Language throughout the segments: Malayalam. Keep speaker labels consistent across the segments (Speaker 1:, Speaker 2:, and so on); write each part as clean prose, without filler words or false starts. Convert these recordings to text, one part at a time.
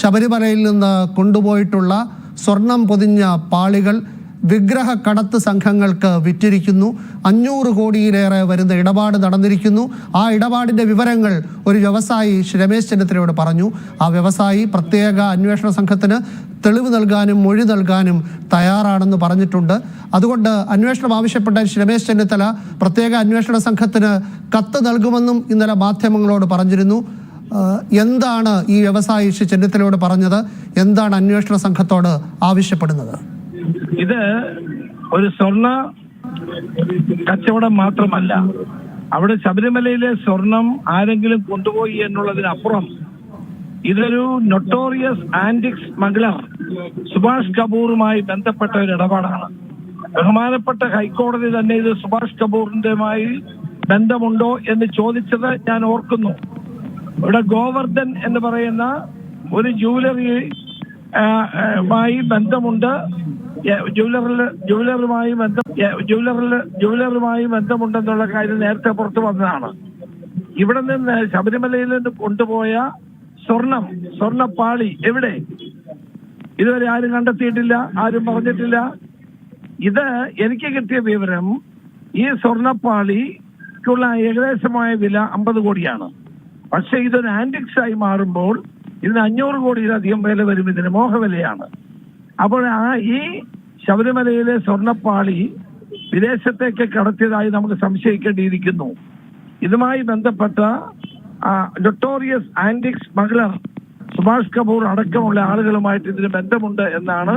Speaker 1: ശബരിമലയിൽ നിന്ന് കൊണ്ടുപോയിട്ടുള്ള സ്വർണം പൊതിഞ്ഞ പാളികൾ വിഗ്രഹ കടത്ത് സംഘങ്ങൾക്ക് വിറ്റിരിക്കുന്നു. 500 കോടിയിലേറെ വരുന്ന ഇടപാട് നടന്നിരിക്കുന്നു. ആ ഇടപാടിൻ്റെ വിവരങ്ങൾ ഒരു വ്യവസായി രമേശ് ചെന്നിത്തലയോട് പറഞ്ഞു. ആ വ്യവസായി പ്രത്യേക അന്വേഷണ സംഘത്തിന് തെളിവ് നൽകാനും മൊഴി നൽകാനും തയ്യാറാണെന്ന് പറഞ്ഞിട്ടുണ്ട്. അതുകൊണ്ട് അന്വേഷണം ആവശ്യപ്പെട്ട രമേശ് ചെന്നിത്തല പ്രത്യേക അന്വേഷണ സംഘത്തിന് കത്ത് നൽകുമെന്നും ഇന്നലെ മാധ്യമങ്ങളോട് പറഞ്ഞിരുന്നു. എന്താണ് ഈ വ്യവസായി ചെന്നിത്തലയോട് പറഞ്ഞത്? എന്താണ് അന്വേഷണ സംഘത്തോട് ആവശ്യപ്പെടുന്നത്?
Speaker 2: ഇത് ഒരു സ്വർണ്ണ കച്ചവടം മാത്രമല്ല. അവിടെ ശബരിമലയിലെ സ്വർണം ആരെങ്കിലും കൊണ്ടുപോയി എന്നുള്ളതിനപ്പുറം ഇതൊരു നൊട്ടോറിയസ് ആന്റിക് സ്മഗ്ലർ സുഭാഷ് കപൂറുമായി ബന്ധപ്പെട്ട ഒരു ഇടപാടാണ്. ബഹുമാനപ്പെട്ട ഹൈക്കോടതി തന്നെ ഇത് സുഭാഷ് കപൂറിന്റെമായി ബന്ധമുണ്ടോ എന്ന് ചോദിച്ചത് ഞാൻ ഓർക്കുന്നു. ഇവിടെ ഗോവർദ്ധൻ എന്ന് പറയുന്ന ഒരു ജ്വല്ലറിയുമായി ബന്ധമുണ്ട്. ജ്വല്ലറുമായി ബന്ധമുണ്ടെന്നുള്ള കാര്യം നേരത്തെ പുറത്തു വന്നതാണ്. ഇവിടെ നിന്ന് ശബരിമലയിൽ നിന്ന് കൊണ്ടുപോയ സ്വർണ്ണപ്പാളി എവിടെ? ഇതുവരെ ആരും കണ്ടെത്തിയിട്ടില്ല, ആരും പറഞ്ഞിട്ടില്ല. ഇത് എനിക്ക് കിട്ടിയ വിവരം, ഈ സ്വർണ്ണപ്പാളിക്കുള്ള ഏകദേശമായ വില 50 കോടിയാണ്. പക്ഷെ ഇതൊരു ആന്റിക്സ് ആയി മാറുമ്പോൾ ഇതിന് 500 കോടിയിലധികം വില വരും. ഇതിന് മോഹവിലയാണ്. അപ്പോൾ ഈ ശബരിമലയിലെ സ്വർണ്ണപ്പാളി വിദേശത്തേക്ക് കടത്തിയതായി നമുക്ക് സംശയിക്കേണ്ടിയിരിക്കുന്നു. ഇതുമായി ബന്ധപ്പെട്ട notorious antique smuggler Subhash Kapoor അടക്കമുള്ള ആളുകളുമായിട്ട് ഇതിന് ബന്ധമുണ്ട് എന്നാണ്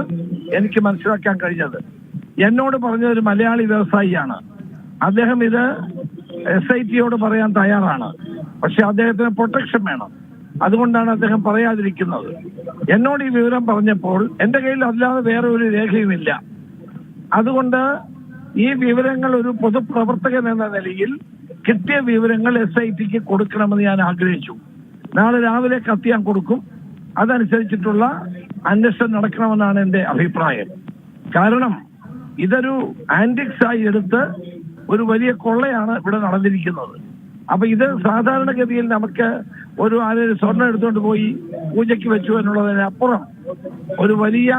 Speaker 2: എനിക്ക് മനസ്സിലാക്കാൻ കഴിഞ്ഞത്. എന്നോട് പറഞ്ഞ ഒരു മലയാളി വ്യവസായിയാണ്. അദ്ദേഹം ഇത് SITയോട് പറയാൻ തയ്യാറാണ്. പക്ഷെ അദ്ദേഹത്തിന് പ്രൊട്ടക്ഷൻ വേണം. അതുകൊണ്ടാണ് അദ്ദേഹം പറയാതിരിക്കുന്നത്. എന്നോട് ഈ വിവരം പറഞ്ഞപ്പോൾ എന്റെ കയ്യിൽ അല്ലാതെ വേറെ ഒരു രേഖയുമില്ല. അതുകൊണ്ട് ഈ വിവരങ്ങൾ ഒരു പൊതുപ്രവർത്തകൻ എന്ന നിലയിൽ കിട്ടിയ വിവരങ്ങൾ SITക്ക് കൊടുക്കണമെന്ന് ഞാൻ ആഗ്രഹിച്ചു. നാളെ രാവിലെ കത്ത് ഞാൻ കൊടുക്കും. അതനുസരിച്ചിട്ടുള്ള അന്വേഷണം നടക്കണമെന്നാണ് എന്റെ അഭിപ്രായം. കാരണം ഇതൊരു ആന്റിക്സ് ആയി എടുത്ത് ഒരു വലിയ കൊള്ളയാണ് ഇവിടെ നടന്നിരിക്കുന്നത്. അപ്പൊ ഇത് സാധാരണഗതിയിൽ നമുക്ക് ഒരു സ്വർണം എടുത്തുകൊണ്ട് പോയി പൂജയ്ക്ക് വെച്ചു എന്നുള്ളതിനപ്പുറം ഒരു വലിയ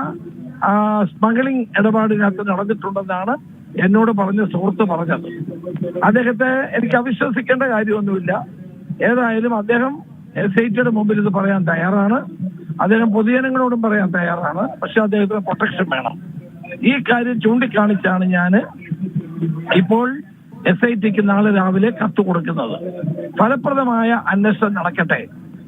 Speaker 2: സ്മഗ്ലിംഗ് ഇടപാടിനകത്ത് നടന്നിട്ടുണ്ടെന്നാണ് എന്നോട് പറഞ്ഞ സുഹൃത്ത് പറഞ്ഞത്. അദ്ദേഹത്തെ എനിക്ക് അവിശ്വസിക്കേണ്ട കാര്യമൊന്നുമില്ല. ഏതായാലും അദ്ദേഹം SITയുടെ മുമ്പിൽ ഇത് പറയാൻ തയ്യാറാണ്. അദ്ദേഹം പൊതുജനങ്ങളോടും പറയാൻ തയ്യാറാണ്. പക്ഷെ അദ്ദേഹത്തിന് പ്രൊട്ടക്ഷൻ വേണം. ഈ കാര്യം ചൂണ്ടിക്കാണിച്ചാണ് ഞാൻ ഇപ്പോൾ SITക്ക് നാളെ രാവിലെ കത്ത് കൊടുക്കുന്നത്. ഫലപ്രദമായ അന്വേഷണം നടക്കട്ടെ.